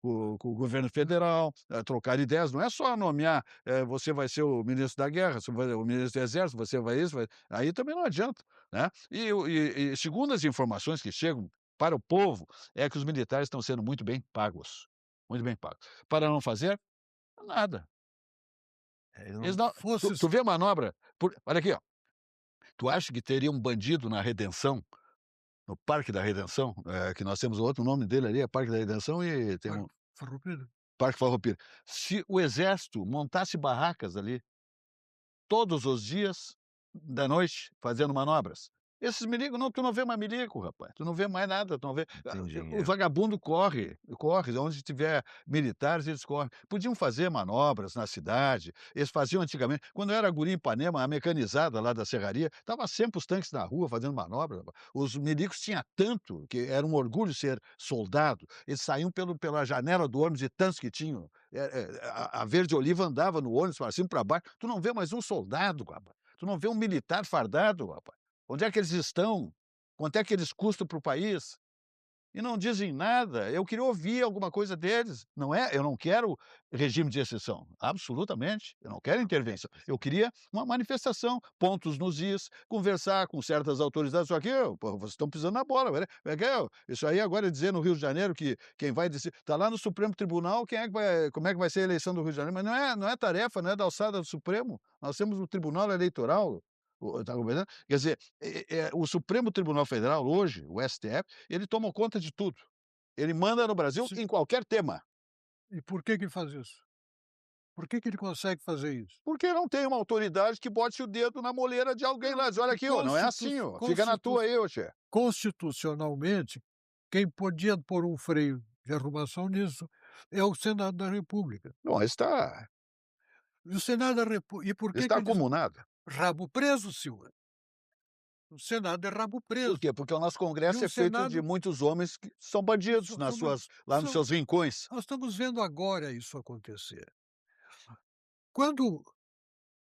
o governo federal, trocar ideias, não é só nomear, você vai ser o ministro da guerra, você vai o ministro do exército, você vai isso, vai aí também não adianta, né. E segundo as informações que chegam para o povo, é que os militares estão sendo muito bem pagos, muito bem pagos. Para não fazer nada. Eles Eles não não tu fosses vê a manobra olha aqui, ó, tu acha que teria um bandido na Redenção, no Parque da Redenção, que nós temos outro nome dele ali, é Parque da Redenção e tem um Farroupilha. Parque Farroupilha. Se o exército montasse barracas ali todos os dias da noite, fazendo manobras. Esses milicos não, tu não vê mais milico, rapaz, tu não vê mais nada, tu não vê têm o dinheiro. vagabundo corre, onde tiver militares eles correm. Podiam fazer manobras na cidade, eles faziam antigamente, quando eu era guri em Ipanema, a mecanizada lá da serraria, estava sempre os tanques na rua fazendo manobra, rapaz. Os milicos tinha tanto, que era um orgulho ser soldado, eles saíam pela janela do ônibus de tantos que tinham, a Verde Oliva andava no ônibus para cima e para baixo, tu não vê mais um soldado, rapaz, tu não vê um militar fardado, rapaz. Onde é que eles estão? Quanto é que eles custam para o país? E não dizem nada. Eu queria ouvir alguma coisa deles. Não é, eu não quero regime de exceção, absolutamente. Eu não quero intervenção. Eu queria uma manifestação, pontos nos is, conversar com certas autoridades. Só que, pô, vocês estão pisando na bola, velho. Isso aí agora dizer no Rio de Janeiro que quem vai decidir. Está lá no Supremo Tribunal, quem é que vai, como é que vai ser a eleição do Rio de Janeiro? Mas não é tarefa, não é da alçada do Supremo. Nós temos o Tribunal Eleitoral. Tá compreendendo? Quer dizer, o Supremo Tribunal Federal, hoje, o STF, ele toma conta de tudo. Ele manda no Brasil Se em qualquer tema, E por que que ele faz isso? Por que que ele consegue fazer isso? porque não tem uma autoridade que bote o dedo na moleira de alguém lá, diz: "Olha aqui, ó, não é Constitu assim, ó, fica na constitu tua aí, ô che". Constitucionalmente, quem podia pôr um freio de arrumação nisso é o Senado da República. Bom, E o Senado da Repu e por que está que eles acumulado. rabo preso, Silvio. O Senado é rabo Por preso. quê? Porque o nosso E Congresso o é feito de Senado muitos homens que são bandidos nas são ba suas lá nos são seus rincões. nós estamos vendo agora isso acontecer. Quando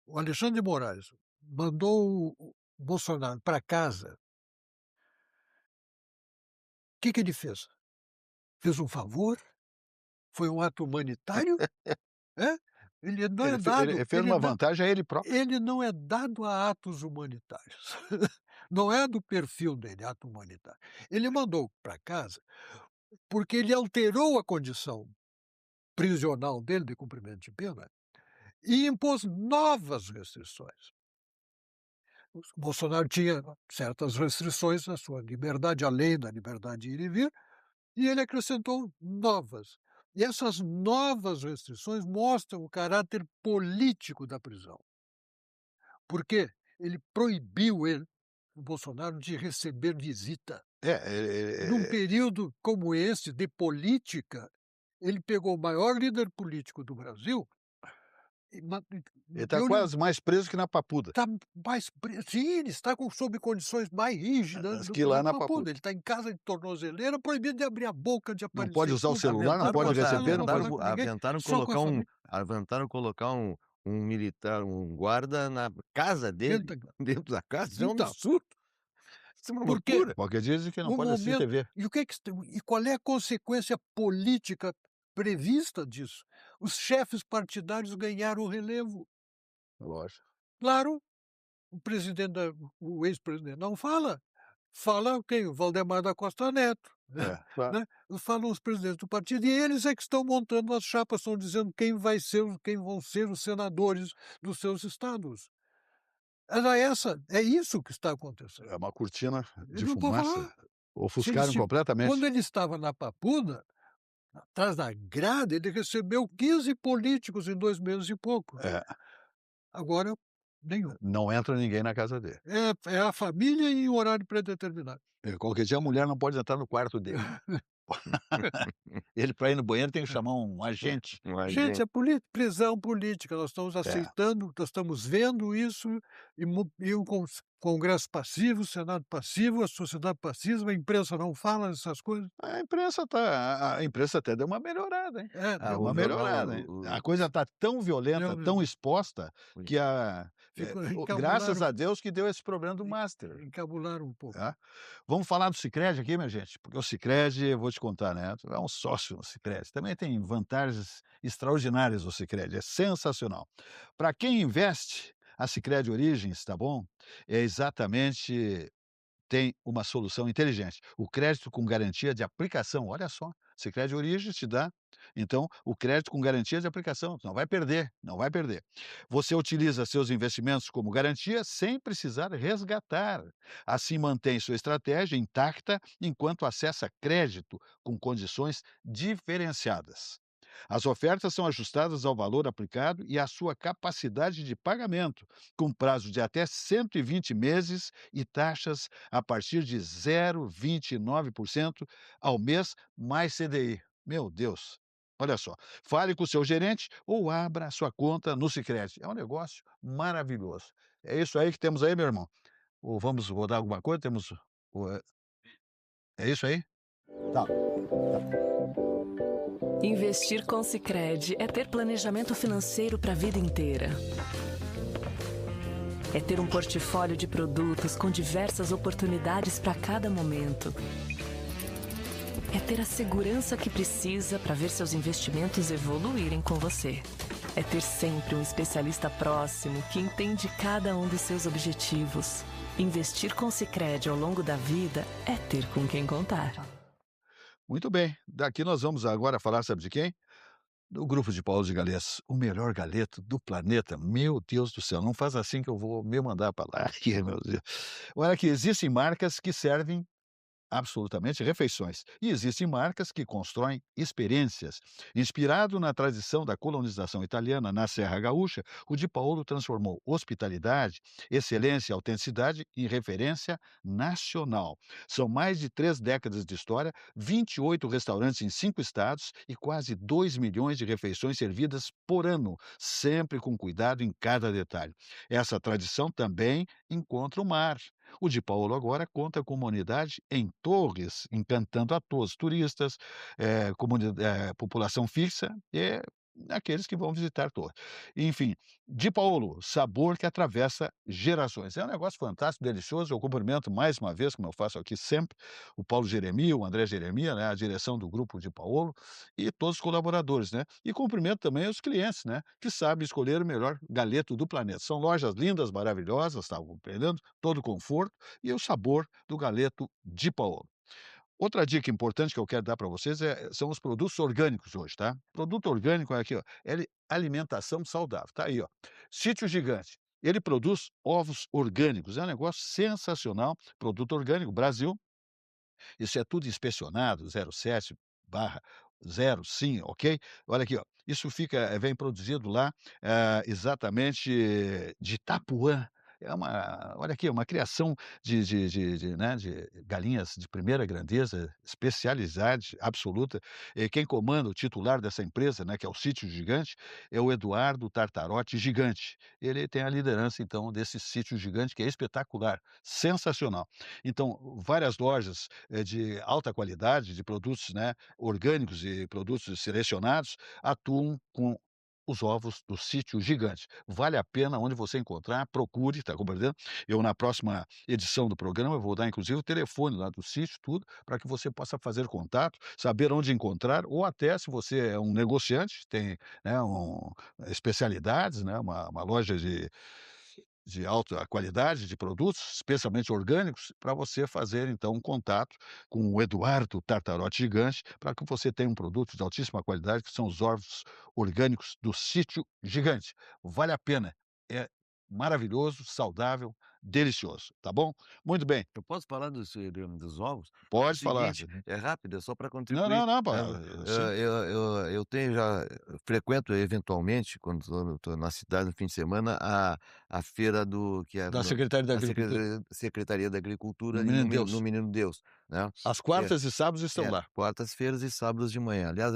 o Alexandre de Moraes mandou o Bolsonaro para casa, o que que ele fez? Fez um favor? Foi um ato humanitário? É? Ele não é Ele dado fez uma vantagem a ele próprio. ele não é dado a atos humanitários. Não é do perfil dele, ato humanitário. Ele mandou para casa, porque ele alterou a condição prisional dele, de cumprimento de pena, e impôs novas restrições. O Bolsonaro tinha certas restrições na sua liberdade, além da liberdade de ir e vir, e ele acrescentou novas. E essas novas restrições mostram o caráter político da prisão. Porque ele proibiu ele o Bolsonaro de receber visita. É, Num período como esse de política, ele pegou o maior líder político do Brasil e ele está deu-lhe quase mais preso que na Papuda. tá mais sim, ele está sob condições mais rígidas do Que que lá na na Papuda. Papuda. Ele está em casa de tornozeleira, proibido de abrir a boca, de Não aparecer pode em usar o público, celular, não pode receber, não pode... falar com ninguém, Aventaram só com a colocar família. um militar, um guarda na casa dele, Dentro da dentro da casa. Isso é um Então, absurdo. Isso é uma porque loucura. Porque dizem que não o pode assistir momento TV. e o que e qual é a consequência política prevista disso? Os chefes partidários ganharam o relevo. Lógico. Claro, o ex-presidente não fala. Fala quem? O Valdemar da Costa Neto, Claro. né. Falam os presidentes do partido e eles é que estão montando as chapas, estão dizendo quem vão ser os senadores dos seus estados. É isso que está acontecendo. É uma cortina de Eles não podem fumaça. falar. Ofuscaram Se completamente. quando ele estava na Papuda, atrás da grade, ele recebeu 15 políticos em 2 meses e pouco. É, Agora, nenhum. não entra ninguém na casa dele. É a família em horário predeterminado. Qualquer dia a mulher não pode entrar no quarto dele. Ele, para ir no banheiro, tem que chamar um agente. Gente, é prisão política, nós estamos aceitando, nós estamos vendo isso, e o Congresso passivo, o Senado passivo, a sociedade passiva, a imprensa não fala essas coisas. A imprensa até deu uma melhorada, hein? Deu Uma o melhorada, hein? A coisa está tão violenta, Deu tão exposta, que Ficou graças a Deus que deu esse problema do Master. encabularam um pouco. Tá? Vamos falar do Sicredi aqui, minha gente, porque o Sicredi, eu vou te contar, né? Tu é um sócio no Sicredi. Também tem vantagens extraordinárias o Sicredi, é sensacional. Para quem investe, a Sicredi Origens, tá bom? É exatamente, tem uma solução inteligente. O crédito com garantia de aplicação, olha só, Sicredi Origens te dá, então, o crédito com garantia de aplicação, tu não vai perder, não vai perder. Você utiliza seus investimentos como garantia sem precisar resgatar. Assim mantém sua estratégia intacta enquanto acessa crédito com condições diferenciadas. As ofertas são ajustadas ao valor aplicado e à sua capacidade de pagamento, com prazo de até 120 meses e taxas a partir de 0,29% ao mês, mais CDI. Meu Deus! Olha só, fale com o seu gerente ou abra a sua conta no Sicredi. É um negócio maravilhoso. É isso aí que temos aí, meu irmão. Ou vamos rodar alguma coisa? Temos. É isso aí? Tá. Investir com Sicredi é ter planejamento financeiro para a vida inteira. É ter um portfólio de produtos com diversas oportunidades para cada momento. É ter a segurança que precisa para ver seus investimentos evoluírem com você. É ter sempre um especialista próximo que entende cada um dos seus objetivos. Investir com Sicredi ao longo da vida é ter com quem contar. Muito bem. Daqui nós vamos agora falar, sabe de quem? Do grupo de Paulo de Galhães, o melhor galeto do planeta. Meu Deus do céu, não faz assim que eu vou me mandar para lá. Aqui, meu Deus. Olha que existem marcas que servem absolutamente refeições. E existem marcas que constroem experiências. Inspirado na tradição da colonização italiana na Serra Gaúcha, o Di Paolo transformou hospitalidade, excelência e autenticidade em referência nacional. São mais de 3 décadas de história, 28 restaurantes em 5 estados e quase 2 milhões de refeições servidas por ano, sempre com cuidado em cada detalhe. Essa tradição também encontra o mar. O Di Paolo agora conta com uma unidade em Torres, encantando a todos, turistas, população fixa e aqueles que vão visitar Torres. Enfim, Di Paolo, sabor que atravessa gerações. É um negócio fantástico, delicioso. Eu cumprimento mais uma vez, como eu faço aqui sempre, o Paulo Jeremia, o André Jeremia, né, a direção do grupo Di Paolo e todos os colaboradores, né? E cumprimento também os clientes, né, que sabem escolher o melhor galeto do planeta. São lojas lindas, maravilhosas, tá compreendendo? Todo o conforto e o sabor do galeto Di Paolo. Outra dica importante que eu quero dar para vocês são os produtos orgânicos hoje, tá? Produto orgânico é aqui, ó, alimentação saudável, tá aí, ó. Sítio Gigante, ele produz ovos orgânicos, é um negócio sensacional, produto orgânico, Brasil, isso é tudo inspecionado, 07/0 sim, ok? Olha aqui, ó, isso vem produzido lá, exatamente de Itapuã, olha aqui, é uma criação né, de galinhas de primeira grandeza, especialidade absoluta. E quem comanda, o titular dessa empresa, né, que é o Sítio Gigante, é o Eduardo Tartarotti Gigante. Ele tem a liderança, então, desse sítio gigante, que é espetacular, sensacional. Então, várias lojas, de alta qualidade, de produtos, né, orgânicos e produtos selecionados, atuam com os ovos do Sítio Gigante. Vale a pena, onde você encontrar, procure, tá compreendendo? Eu, na próxima edição do programa, eu vou dar inclusive o telefone lá do sítio, tudo, para que você possa fazer contato, saber onde encontrar, ou até se você é um negociante, tem, né, especialidades, né, uma loja de alta qualidade de produtos, especialmente orgânicos, para você fazer então um contato com o Eduardo Tartarotti Gigante, para que você tenha um produto de altíssima qualidade, que são os ovos orgânicos do Sítio Gigante. Vale a pena, é maravilhoso, saudável, delicioso, tá bom? Muito bem, Eu posso falar dos ovos? É o pode falar. seguinte, é rápido, é só para Não, contribuir, não, não, né, sim, eu tenho já frequento eventualmente, quando estou na cidade no fim de semana, a feira que é da Secretaria da a Agricultura, Secretaria da no Agricultura e Menino no Deus. Menino Deus, né. Às É. quartas e sábados estão É, lá. quartas-feiras e sábados de manhã. Aliás,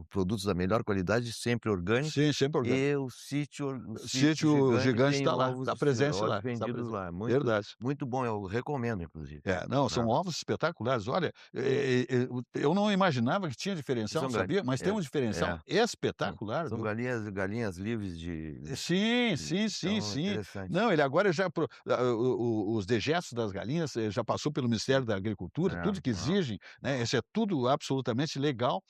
produtos da melhor qualidade, sempre orgânicos, Sim, sempre orgânico. e o sítio Sítio gigante Gigante tem está lá, ovos está presente ovos lá, está vendidos presente. lá. Muito Verdade. muito bom, eu recomendo inclusive, É, não, né. são ovos espetaculares. Olha, eu não imaginava que tinha E diferencial, são não sabia, mas tem um diferencial é, são espetacular, são viu. galinhas livres Sim, sim, sim, então é sim. interessante. Não, ele agora já os dejetos das galinhas, já passou pelo Ministério da Agricultura, É, tudo que não, exigem, né, não. isso é tudo absolutamente legal.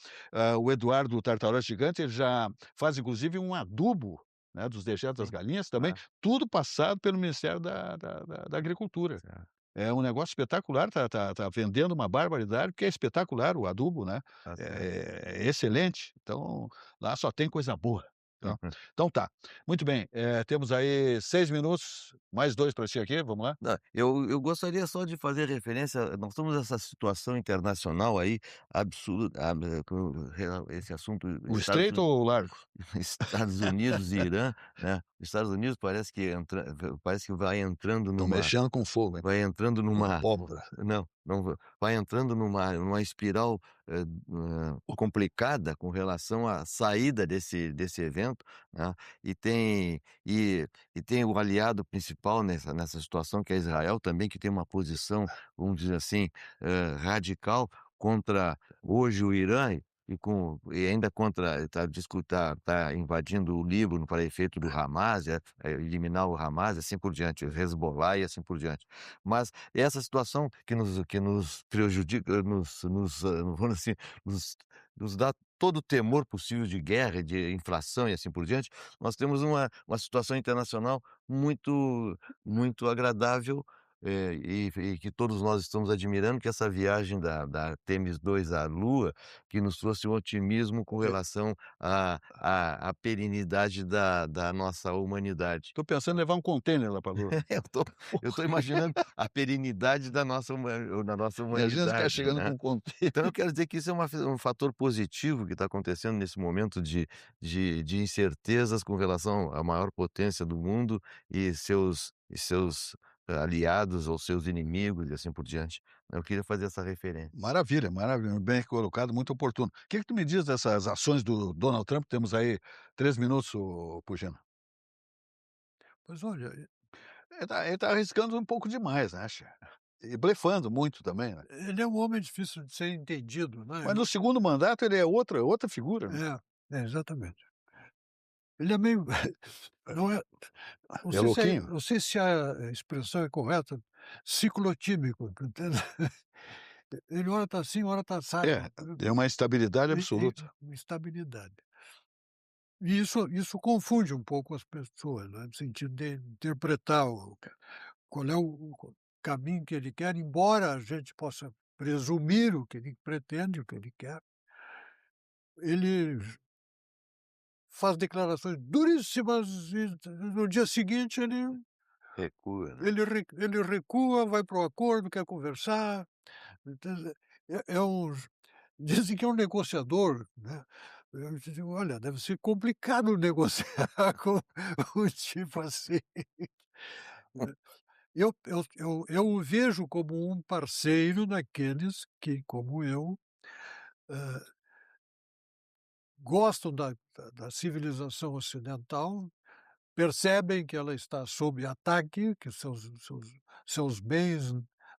O Eduardo Tartaruga Gigante, ele já faz inclusive um adubo, né, dos dejetos das Sim, galinhas também, é, tudo passado pelo Ministério da Agricultura. certo, É um negócio espetacular, tá vendendo uma barbaridade, porque é espetacular o adubo, né, tá certo. é excelente, então lá só tem coisa boa, tá. Então tá, muito bem, temos aí 6 minutos, mais 2 para ti aqui, vamos lá. Não, eu gostaria só de fazer referência, nós temos essa situação internacional aí, absurda, esse assunto O estreito ou o largo? Estados Unidos e Irã, né, Estados Unidos parece que Estão mexendo com fogo, hein, vai entrando com numa pólvora. não vai entrando numa espiral, complicada com relação à saída desse evento, né, e tem e e tem o aliado principal nessa situação, que é Israel também, que tem uma posição, vamos dizer assim, radical contra hoje o Irã e ainda contra tá invadindo o Líbano para efeito do Hamas, eliminar o Hamas, assim por diante, o Hezbollah e assim por diante. Mas essa situação que nos prejudica, vamos assim, nos nos dá todo o temor possível de guerra, de inflação e assim por diante, nós temos uma situação internacional muito agradável, e que todos nós estamos admirando, que é essa viagem da Artemis 2 à Lua, que nos trouxe um otimismo com relação à perenidade da nossa humanidade. Estou pensando em levar um container lá pra lua. Eu tô eu tô imaginando a perenidade da nossa Imagina os caras humanidade, chegando né. com um container. Então eu quero dizer que isso é um fator positivo que está acontecendo nesse momento de incertezas com relação à maior potência do mundo e seus aliados ou seus inimigos e assim por diante. Eu queria fazer essa referência. Maravilha, maravilha, bem colocado, muito oportuno. O que que tu me diz dessas ações do Donald Trump? Temos aí 3 minutos, ô Pugino. Pois olha, Ele tá arriscando um pouco demais, acha. E blefando muito também, né. ele é um homem difícil de ser entendido, né, Mas no segundo mandato ele é outra figura, né. exatamente. Ele é meio não é É louquinho. não sei se a expressão é correta, ciclotímico, tá entendendo? Ele ora tá assim, ora tá assado. Tem uma instabilidade absoluta. Instabilidade. E isso confunde um pouco as pessoas, né, no sentido de interpretar qual é o caminho que ele quer, embora a gente possa presumir o que ele pretende, o que ele quer. Ele faz declarações duríssimas e no dia seguinte Recua, né. ele recua, vai para o acordo, quer conversar. Então, é um dizem que é um negociador, né. Eu digo: "Olha, deve ser complicado negociar com um tipo assim". eu o vejo como um parceiro daqueles que, como eu, hã, gostam da civilização ocidental, percebem que ela está sob ataque, que seus bens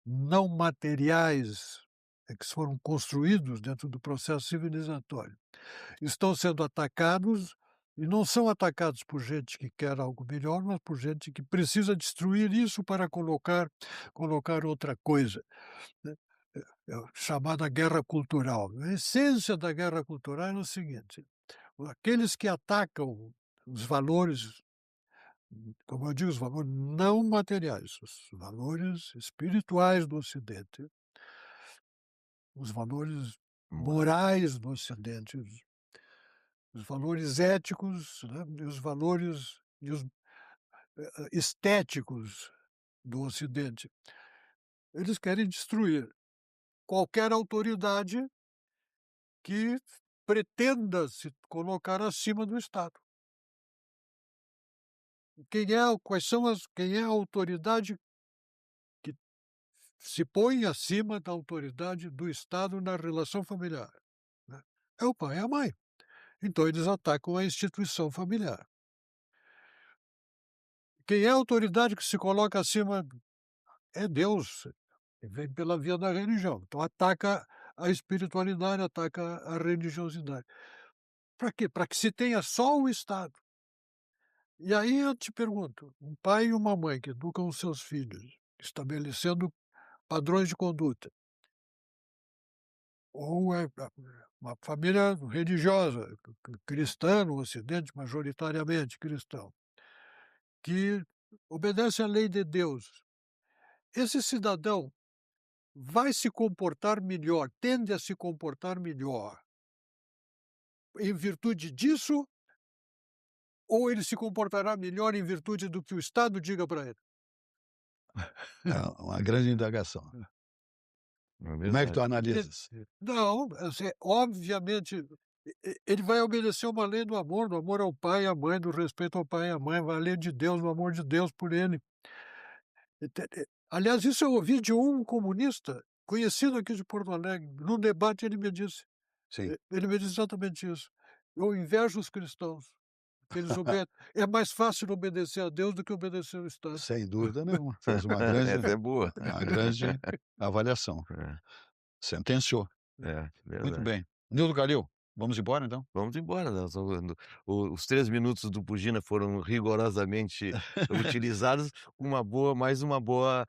não materiais, que foram construídos dentro do processo civilizatório, estão sendo atacados, e não são atacados por gente que quer algo melhor, mas por gente que precisa destruir isso para colocar outra coisa, né. É a chamada guerra cultural. A essência da guerra cultural é o seguinte: aqueles que atacam os valores, como eu digo, os valores não materiais, os valores espirituais do Ocidente, os valores morais do Ocidente, os valores éticos, né, e os valores estéticos do Ocidente. Eles querem destruir qualquer autoridade que pretenda se colocar acima do Estado. Quem é a autoridade que se põe acima da autoridade do Estado na relação familiar, né? É o pai e a mãe. Então eles atacam a instituição familiar. Quem é a autoridade que se coloca acima é Deus, que vem pela via da religião. Então ataca a espiritualidade, ataca a religiosidade. Para quê? Para que se tenha só o Estado. E aí eu te pergunto, um pai e uma mãe que educam os seus filhos, estabelecendo padrões de conduta, ou é uma família religiosa, cristã no Ocidente, majoritariamente cristão, que obedece à lei de Deus. Esse cidadão vai se comportar melhor, tende a se comportar melhor em virtude disso, ou ele se comportará melhor em virtude do que o Estado diga para ele? É uma grande indagação. É Como é que tu verdade. analisas? Não, assim, obviamente, ele vai obedecer uma lei do amor ao pai e à mãe, do respeito ao pai e à mãe, a lei de Deus, o amor de Deus por ele. Aliás, isso eu ouvi de um comunista conhecido aqui de Porto Alegre. Num debate ele me disse. Sim. Ele me disse exatamente isso. Eu invejo os cristãos, que eles é mais fácil obedecer a Deus do que obedecer ao Estado. Sem dúvida nenhuma. Fez Essa é boa. uma grande avaliação. É, Sentenciou. Muito verdade. bem. Nildo Calil, vamos embora então? Vamos embora, nós vamos os 3 minutos do Pugina foram rigorosamente utilizados, mais uma boa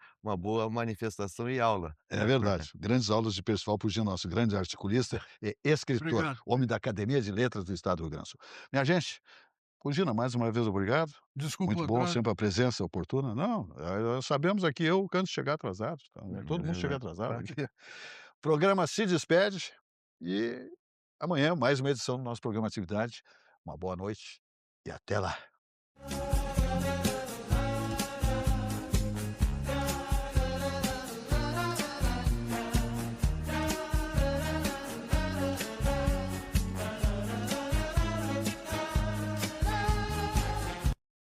manifestação e aula, É né. verdade. Grandes aulas de Percival Pugino, nosso grande articulista e escritor, Obrigado. homem da Academia de Letras do Estado do Rio Grande do Sul. Minha gente, Pugina, mais uma vez obrigado. Desculpa Muito o bom, atraso. sempre a presença oportuna. Não, sabemos aqui, eu canto chegar atrasado, então, todo mundo chega Verdade. atrasado aqui. O programa se despede e amanhã mais uma edição do nosso programa Atividade. Uma boa noite e até lá.